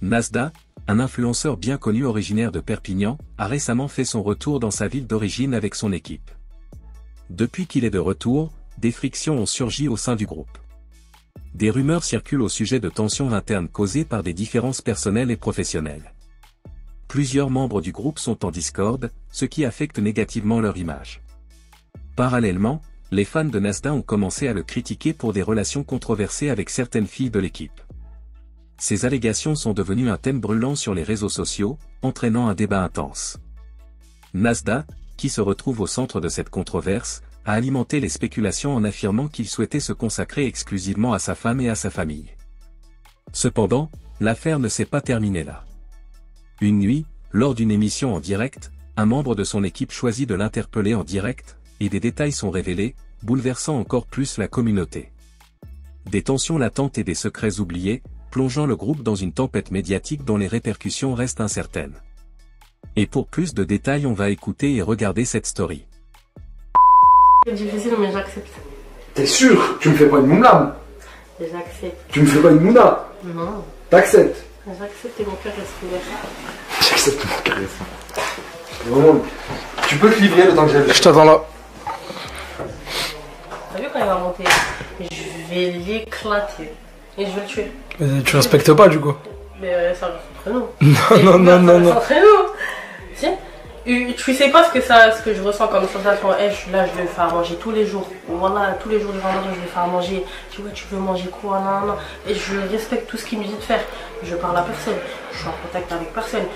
Nasda, un influenceur bien connu originaire de Perpignan, a récemment fait son retour dans sa ville d'origine avec son équipe. Depuis qu'il est de retour, des frictions ont surgi au sein du groupe. Des rumeurs circulent au sujet de tensions internes causées par des différences personnelles et professionnelles. Plusieurs membres du groupe sont en discorde, ce qui affecte négativement leur image. Parallèlement, les fans de Nasda ont commencé à le critiquer pour des relations controversées avec certaines filles de l'équipe. Ces allégations sont devenues un thème brûlant sur les réseaux sociaux, entraînant un débat intense. Nasda, qui se retrouve au centre de cette controverse, a alimenté les spéculations en affirmant qu'il souhaitait se consacrer exclusivement à sa femme et à sa famille. Cependant, l'affaire ne s'est pas terminée là. Une nuit, lors d'une émission en direct, un membre de son équipe choisit de l'interpeller en direct, et des détails sont révélés, bouleversant encore plus la communauté. Des tensions latentes et des secrets oubliés, plongeant le groupe dans une tempête médiatique dont les répercussions restent incertaines. Et pour plus de détails, on va écouter et regarder cette story. C'est difficile, mais j'accepte. T'es sûr? Tu me fais pas une mouna? J'accepte. Tu me fais pas une mouna? Non. T'acceptes? J'accepte et mon cœur reste ouvert. J'accepte mon cœur reste ouvert. Vraiment, tu peux te livrer le temps que j'aille. Je t'attends là. T'as vu quand il va monter? Je vais l'éclater. Et je vais le tuer. Mais tu respectes pas du coup. Mais ça reste entre nous. Non. Entre nous. Tu sais pas ce que je ressens comme sensation. Là, je vais le faire manger tous les jours. Voilà, tous les jours de vendredi, je vais le faire manger. Tu vois, tu veux manger quoi? Non. Et je respecte tout ce qu'il me dit de faire. Je parle à personne. Je suis en contact avec personne.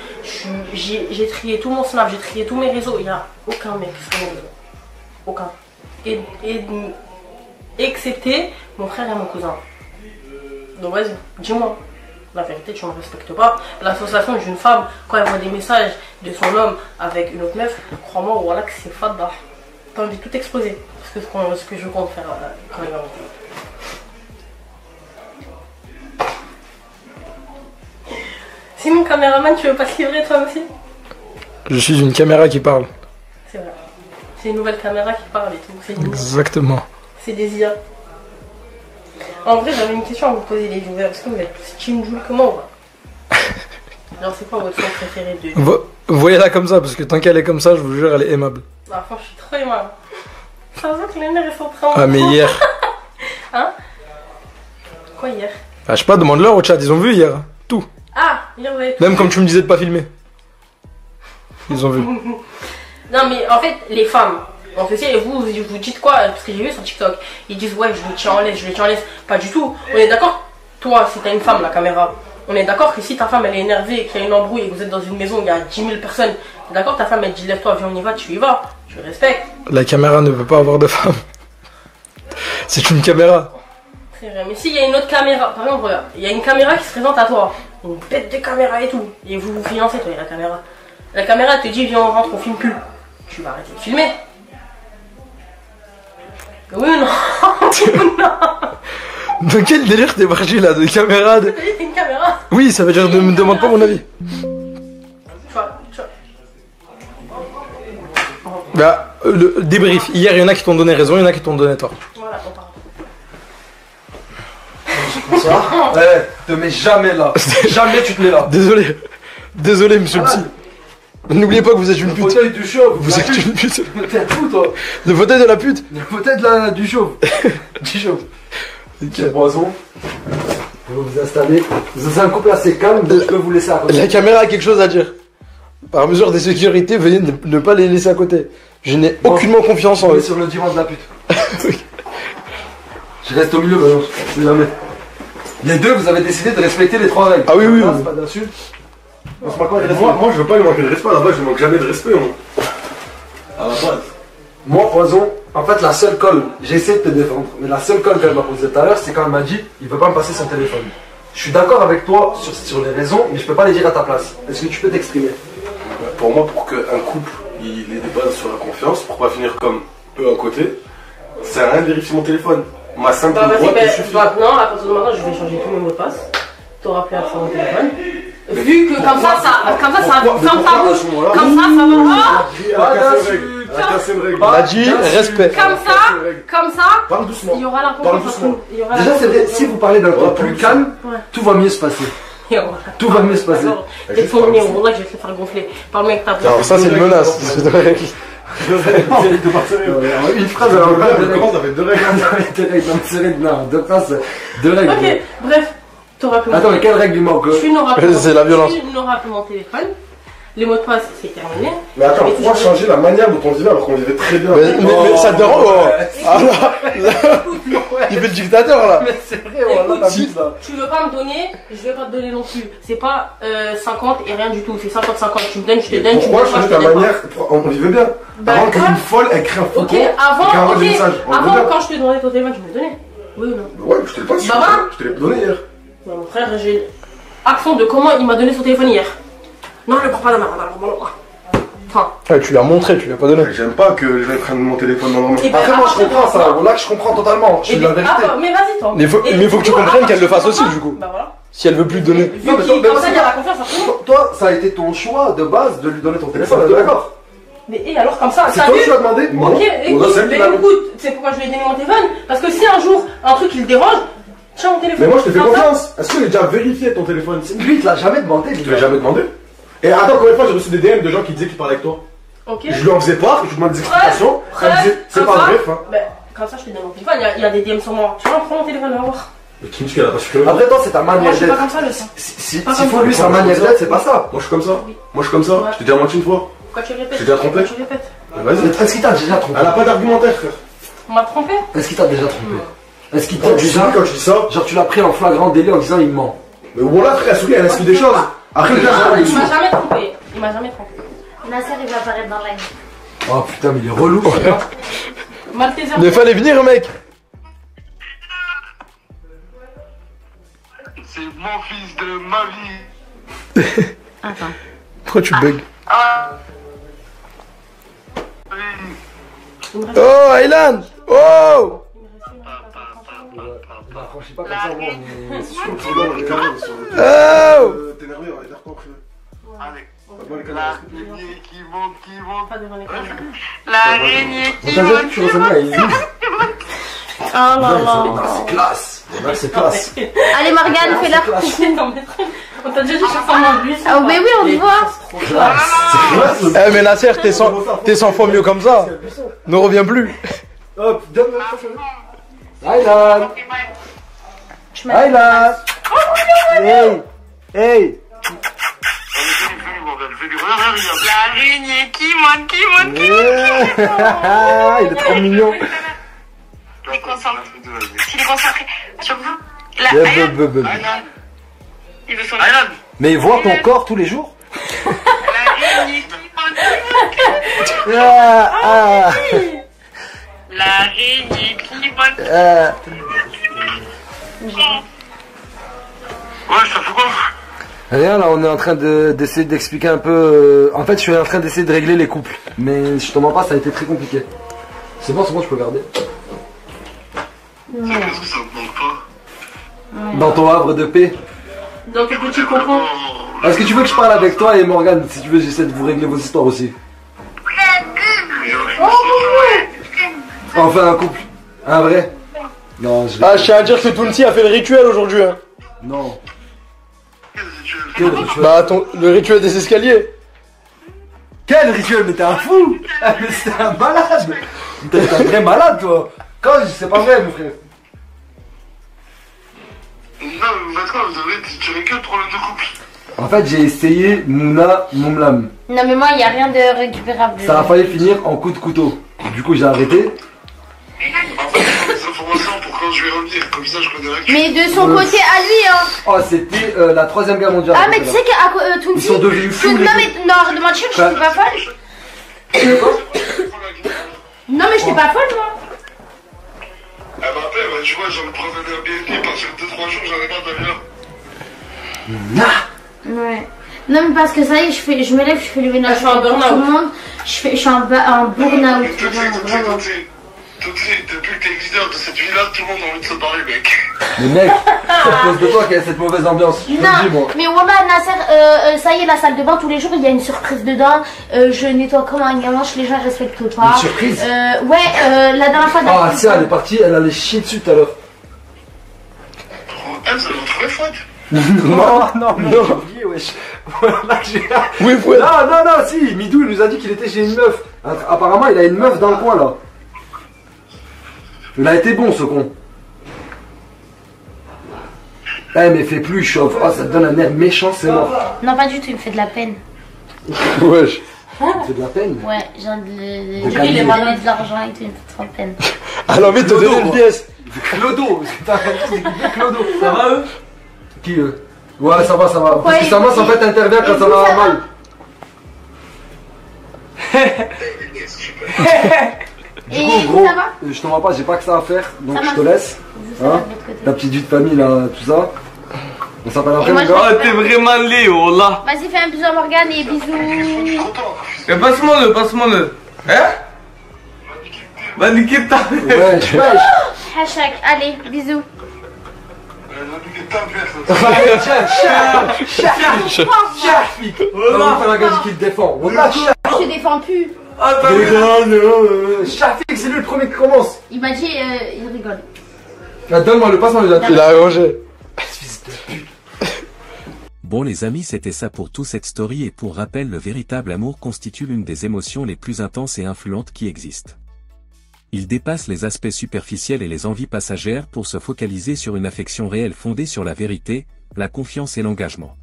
J'ai trié tout mon Snap, j'ai trié tous mes réseaux. Il n'y a aucun mec sur mes réseaux. Aucun. Excepté mon frère et mon cousin. Donc vas-y, dis-moi. La vérité, tu ne me respectes pas. L'association d'une femme, quand elle voit des messages de son homme avec une autre meuf, crois-moi, voilà que c'est fada. T'as envie de tout exploser. C'est ce que je compte faire quand il va monter. Sinon, caméraman, tu veux pas te livrer toi aussi? Je suis une caméra qui parle. C'est vrai. C'est une nouvelle caméra qui parle et tout. Exactement. C'est des IA. En vrai, j'avais une question à vous poser, les viewers. Est-ce que vous êtes tous Team Joule comment ou pas? Alors, c'est quoi votre son préféré de... Voyez-la comme ça, parce que tant qu'elle est comme ça, je vous jure, elle est aimable. Ah, franchement, je suis trop aimable. Ça veut que les nerfs sont très... Ah, mais hier. Hein? Quoi, hier? Ah, je sais pas, demande-leur au chat, ils ont vu hier. Tout. Ah, hier, vous avez tout Même vu. comme tu me disais de pas filmer. Ils ont vu. Non, mais en fait, les femmes... On fait ça et vous dites quoi? Parce que j'ai vu sur TikTok, ils disent ouais, je le tiens en laisse, je le tiens en laisse. Pas du tout. On est d'accord? Toi, si t'as une femme, la caméra, on est d'accord que si ta femme elle est énervée, qu'il y a une embrouille et que vous êtes dans une maison où il y a 10 000 personnes, t'es d'accord? Ta femme elle dit lève-toi, viens, on y va, tu y vas. Je respecte. La caméra ne peut pas avoir de femme. C'est une caméra. C'est vrai. Mais s'il y a une autre caméra, par exemple, regarde, il y a une caméra qui se présente à toi, une bête de caméra et tout, et vous vous fiancez, toi et la caméra. La caméra elle te dit viens, on rentre, on filme plus. Tu vas arrêter de filmer. Oui, non. Non. Dans quel délire t'es parti là? De caméra de... C'est une caméra. Oui, ça veut dire ne me demande pas mon avis. Tu vois. Bah, le débrief. Hier, il y en a qui t'ont donné raison, il y en a qui t'ont donné tort. Voilà, on parle. Bonsoir. Te mets jamais là. Jamais tu te mets là. Désolé, monsieur le psy. N'oubliez pas que vous êtes une Le pute. fauteuil du chauve. Vous êtes une pute. T'es fou toi. Le fauteuil de la pute. Le fauteuil du chauve. Du chauve. Quel poison. Je vais vous installer. Vous êtes un couple assez calme, donc je peux vous laisser à côté. La caméra a quelque chose à dire. Par mesure des sécurités, veuillez ne pas les laisser à côté. Je n'ai aucunement confiance en On est eux. sur le divan de la pute. Oui. Je reste au milieu, maintenant. Je sais jamais. Les deux, vous avez décidé de respecter les trois règles. Ah oui, oui, Là, oui. c'est pas d'insulte. On se moque pas de respect. Moi, je veux pas lui manquer de respect, là-bas, je manque jamais de respect, moi. À la base. Moi, Poison, en fait, la seule colle, j'ai essayé de te défendre, mais la seule colle qu'elle m'a posée tout à l'heure, c'est quand elle m'a dit il veut pas me passer son téléphone. Je suis d'accord avec toi sur les raisons, mais je peux pas les dire à ta place. Est-ce que tu peux t'exprimer? Pour moi, pour qu'un couple, il ait des bases sur la confiance, pour pas finir comme eux à côté, c'est rien de vérifier mon téléphone. Ma simple Bah, vas-y, droite me suffit. maintenant, à partir de maintenant, je vais changer tous mes mots de passe. T'auras plus accès à mon téléphone. Vu que comme ça ferme ta bouche. Comme ça, ça va. Pas d'insulte. Elle a cassé une règle. On a dit respect. Comme ça, Parle doucement. il y aura la Parle confiance. doucement. Il y aura la Déjà, confiance. si vous parlez d'un ton plus calme, Ouais. tout va mieux se passer. Tout va mieux se passer. T'es ton nez, wallah, je vais te le faire gonfler. Parle-moi avec ta bouche. Alors, ça, c'est une menace. C'est de règle. Une phrase, alors, Comment ça fait 2 règles? Non, deux phrases, deux règles. Ok, bref, t'auras plus. Attends, mais quelle règle il manque? Tu n'auras plus. C'est la violence. Tu n'auras plus mon téléphone. Les mots de passe, c'est terminé. Mais attends, pourquoi changer la manière dont on vivait alors qu'on vivait très bien? Mais ça te dérange. Ah là, il fait le dictateur là. Mais c'est vrai, Écoute, t'abuses là. Tu veux pas me donner, je vais pas te donner non plus. C'est pas 50 et rien du tout, c'est 50-50. Tu me donnes, je te donne, tu me Pourquoi donnes pas, changer je te ta donne pas. manière? On vivait bien. Bah, Avant qu'une grave. folle, elle crée un faux Ok, con, et avant, qu'elle envoie ok, des messages. On vivait avant bien. quand je te demandais ton téléphone, tu me le donnais. Oui ou non? Ouais, je te l'ai pas dit. Bah, va. Je te l'ai donné hier. Ouais, mon frère, j'ai accent de comment il m'a donné son téléphone hier. Non, le prends pas la main. Enfin, Ouais, tu l'as montré, tu lui as pas donné. J'aime pas que les gens prennent mon téléphone dans leur main. et ben, Après, moi, je après, comprends ça. toi, Là, je comprends totalement. Je et dis la ben, vérité. mais vas-y, toi. Mais faut que tu comprennes qu'elle le fasse aussi, du coup. Bah voilà. Si elle veut plus te donner. Vu Non, mais qu'il toi, comme ça, mais il y a la confiance après nous. Toi, ça a été ton choix de base de lui donner ton téléphone, C'est d'accord? Mais et alors, comme ça, C'est t'as toi vu? qui lui as demandé? Ok, Non, écoute, c'est elle qui mais l'a mis. écoute, c'est pourquoi je lui ai donné mon téléphone. Parce que si un jour, un truc il le dérange, tiens mon téléphone. Mais moi, je te fais Comme ça. confiance. Est-ce que j'ai déjà vérifié ton téléphone? Lui, il te l'a jamais demandé. Je te l'ai jamais demandé. Et attends, combien de fois j'ai reçu des DM de gens qui disaient qu'ils parlaient avec toi? Ok. Je lui en faisais part, je lui demande des explications. Elle me disait, c'est pas vrai, hein. Ben, comme ça, je te donne mon téléphone. Il y a des DM sur moi. Tu vois, prends mon téléphone, on va voir. Mais qui me dit qu'elle a pas supprimer? Après, toi, c'est ta Moi, manière je suis pas d'être. comme ça, le sang. S'il Pas faut comme lui, ça. sa manière d'être, c'est pas ça. Moi, je suis comme ça. Oui. Moi, je suis comme ça. Ouais. Je t'ai dit à moitié une fois. Pourquoi tu répètes? J'ai déjà trompé. Pourquoi tu répètes? Mais vas-y. Est-ce qu'il t'a déjà trompé? Elle a pas d'argumentaire, frère. On m'a trompé? Est-ce qu'il t'a déjà trompé? Est-ce qu'il t'a Quand tu dis déjà. quand tu dis ça, Genre, tu l'as pris en flagrant délit en disant il ment. mais voilà, frère, souris, elle explique des choses. Après, le gars, Il m'a jamais trompé. Il m'a jamais trompé. Nasser, il va apparaître dans la nuit. Oh putain, mais il est relou, ce gars. Malteser. Il fallait venir, mec. C'est mon fils de ma vie. Attends. Pourquoi tu bugs? Oui. Il me reste- Oh, Aylan. Oh. Bah, franchis pas comme ça, moi, on est sûr que c'est Non, bon. les carrés, Oh. t'es énervé, on va dire quoi, frère. Allez. Pas mal, les carrés. L'araignée qui monte. Pas devant les caméras. L'araignée Mais qui t'as vu que monte. tu ressembles à une louve? Ah là là. C'est classe. Là, c'est classe. Allez, Morgane, fais-la. Non, mais on t'a déjà dit que je ressemble à lui. Ah, mais oui, on te voit. Classe. C'est classe. Eh, mais Nasser, t'es 100 fois mieux comme ça. Ne reviens plus. Hop, donne-moi le prochain. Aylan. Je m'appelle- Aylan. Hey. Hey. L'araignée qui monte. Il est trop mignon. Il est concentré. Sur vous. Il veut son Aylan. Mais il voit ton corps tous les jours. L'araignée qui monte. Ah, L'araignée qui monte. ah. Ouais, ça fait quoi? Rien, là, on est en train d'essayer d'expliquer un peu. En fait, je suis en train d'essayer de régler les couples. Mais je te mens pas, ça a été très compliqué. C'est bon, je peux garder. Qu'est-ce que ça me manque pas? Dans ton havre de paix. Dans ton petit cocon. Est-ce que tu veux que je parle avec toi et Morgane? Si tu veux, j'essaie de vous régler vos histoires aussi. Enfin, un couple. Un vrai. Non, je Ah, je tiens à dire que Tounsi a fait le rituel aujourd'hui. Hein. Non. Quel rituel? Bah, le rituel des escaliers. Quel rituel? Mais t'es un fou! Ah, mais c'est un malade! T'es un vrai malade, toi! Quand c'est pas vrai, mon frère. Non, mais vous faites quoi? Vous devez tirer que le problème de couple. En fait, j'ai essayé Mouna Moumlam. Non, mais moi, il n'y a rien de récupérable. Ça a failli finir en coup de couteau. Du coup, j'ai arrêté. En fait, il faut des informations pour quand je vais revenir. Comme ça, je connais la Mais de son côté à lui, hein. Oh, c'était la 3ème guerre mondiale. Ah, mais tu sais qu'à Ils Tounsi. sont devenus fous, les Non, mais non, arrête de mentir, je Quoi? suis pas folle. Non, mais je t'ai pas folle, moi. Elle m'appelle, elle m'a dit, ouais, j'en prends un Airbnb parce que 2-3 jours, j'en ai pas d'ailleurs. Ouais. Non, mais parce que ça y est, je me lève, je fais le ménage Je suis en pour burn-out. tout le monde. Je suis en burn-out. Vraiment. Tootsie, depuis que t'es leader de cette ville-là, tout le monde a envie de se parler, mec. Mais mec, c'est à cause de toi qu'il y a cette mauvaise ambiance. Je te le dis, Non, moi. mais Wallah, Nasser, ça y est, la salle de bain, tous les jours, il y a une surprise dedans. Je nettoie comme un gamin, les gens respectent pas. Une surprise? Ouais, la dernière fois. Ah, tiens, elle est partie, elle allait chier dessus tout à l'heure. Elle, ça va trouver fouette. Non, mais j'ai oublié, wesh. Là, Oui, Fouad. Non, si, Midou, il nous a dit qu'il était chez une meuf. Apparemment, il a une meuf dans le coin, là. Il a été bon, ce con. Eh, mais fais plus, chauffe. Oh, ça te donne un air méchant, c'est mort. Non, pas du tout, il me fait de la peine. Wesh. C'est de la peine. Ouais, j'ai envie de calmer. il m'a donné de l'argent et tout, il me fait trop de peine. Elle a envie de te donner une pièce. Clodo, c'est Clodo. Ça va eux? Qui eux? Ouais, ça va. Pourquoi Parce que il- Samas, en fait, intervient quand Et ça vous, va ça va mal. Du Et coup, vous, gros, ça va? je t'en vois pas, j'ai pas que ça à faire, donc Ça je marche. te laisse. Vous, ça va Hein de l'autre côté. Ta petite vie de famille, là, tout ça. On s'appelle après, moi, mon je- gars. Ah, t'es vraiment laid, oh là. Vas-y, fais un bisou à Morgane et bisous. Et passe-moi-le. Hein? Va niquer ta mère. Wesh. Hachak, allez, bisous. Comment faire un gars qui le défend? Wallah, Je te défends plus. Ah, t'as vu? Shafik, c'est lui le premier qui commence. Il m'a dit, il rigole. Là, donne-moi le passe-moi le Il a arrangé. Bon les amis, c'était ça pour tout cette story, et pour rappel, le véritable amour constitue l'une des émotions les plus intenses et influentes qui existent. Il dépasse les aspects superficiels et les envies passagères pour se focaliser sur une affection réelle fondée sur la vérité, la confiance et l'engagement.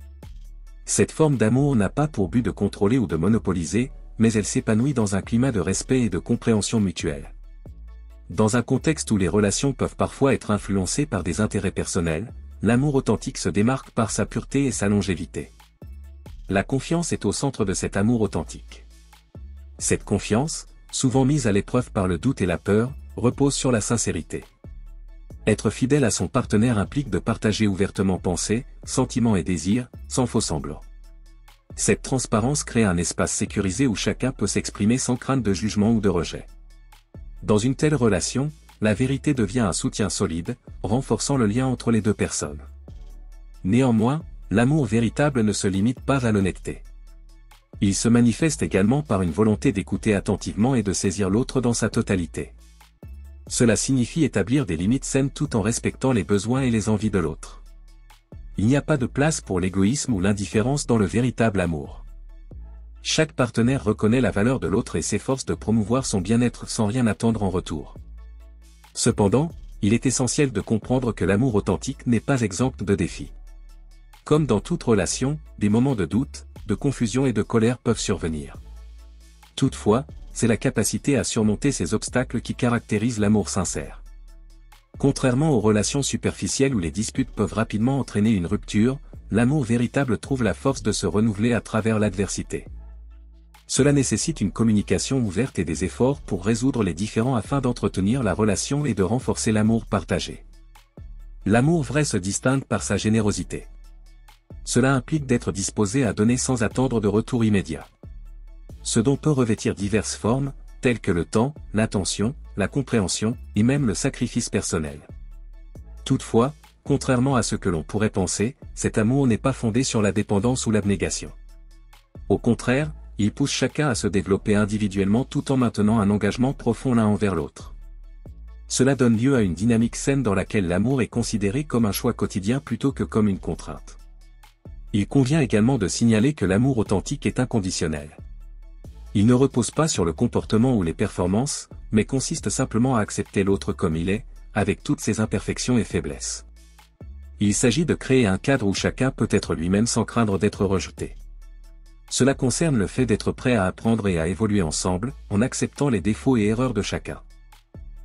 Cette forme d'amour n'a pas pour but de contrôler ou de monopoliser, mais elle s'épanouit dans un climat de respect et de compréhension mutuelle. Dans un contexte où les relations peuvent parfois être influencées par des intérêts personnels, l'amour authentique se démarque par sa pureté et sa longévité. La confiance est au centre de cet amour authentique. Cette confiance, souvent mise à l'épreuve par le doute et la peur, repose sur la sincérité. Être fidèle à son partenaire implique de partager ouvertement pensées, sentiments et désirs, sans faux-semblants. Cette transparence crée un espace sécurisé où chacun peut s'exprimer sans crainte de jugement ou de rejet. Dans une telle relation, la vérité devient un soutien solide, renforçant le lien entre les deux personnes. Néanmoins, l'amour véritable ne se limite pas à l'honnêteté. Il se manifeste également par une volonté d'écouter attentivement et de saisir l'autre dans sa totalité. Cela signifie établir des limites saines tout en respectant les besoins et les envies de l'autre. Il n'y a pas de place pour l'égoïsme ou l'indifférence dans le véritable amour. Chaque partenaire reconnaît la valeur de l'autre et s'efforce de promouvoir son bien-être sans rien attendre en retour. Cependant, il est essentiel de comprendre que l'amour authentique n'est pas exempt de défis. Comme dans toute relation, des moments de doute, de confusion et de colère peuvent survenir. Toutefois, c'est la capacité à surmonter ces obstacles qui caractérise l'amour sincère. Contrairement aux relations superficielles où les disputes peuvent rapidement entraîner une rupture, l'amour véritable trouve la force de se renouveler à travers l'adversité. Cela nécessite une communication ouverte et des efforts pour résoudre les différends afin d'entretenir la relation et de renforcer l'amour partagé. L'amour vrai se distingue par sa générosité. Cela implique d'être disposé à donner sans attendre de retour immédiat. Ce don peut revêtir diverses formes, telles que le temps, l'attention, la compréhension, et même le sacrifice personnel. Toutefois, contrairement à ce que l'on pourrait penser, cet amour n'est pas fondé sur la dépendance ou l'abnégation. Au contraire, il pousse chacun à se développer individuellement tout en maintenant un engagement profond l'un envers l'autre. Cela donne lieu à une dynamique saine dans laquelle l'amour est considéré comme un choix quotidien plutôt que comme une contrainte. Il convient également de signaler que l'amour authentique est inconditionnel. Il ne repose pas sur le comportement ou les performances, mais consiste simplement à accepter l'autre comme il est, avec toutes ses imperfections et faiblesses. Il s'agit de créer un cadre où chacun peut être lui-même sans craindre d'être rejeté. Cela concerne le fait d'être prêt à apprendre et à évoluer ensemble, en acceptant les défauts et erreurs de chacun.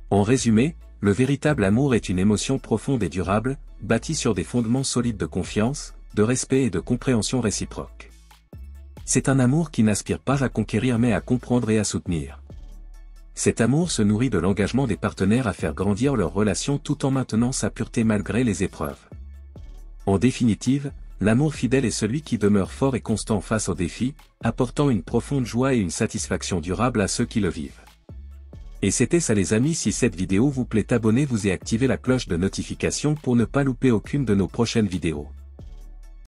En résumé, le véritable amour est une émotion profonde et durable, bâtie sur des fondements solides de confiance, de respect et de compréhension réciproque. C'est un amour qui n'aspire pas à conquérir mais à comprendre et à soutenir. Cet amour se nourrit de l'engagement des partenaires à faire grandir leur relation tout en maintenant sa pureté malgré les épreuves. En définitive, l'amour fidèle est celui qui demeure fort et constant face aux défis, apportant une profonde joie et une satisfaction durable à ceux qui le vivent. Et c'était ça les amis, si cette vidéo vous plaît, abonnez-vous et activez la cloche de notification pour ne pas louper aucune de nos prochaines vidéos.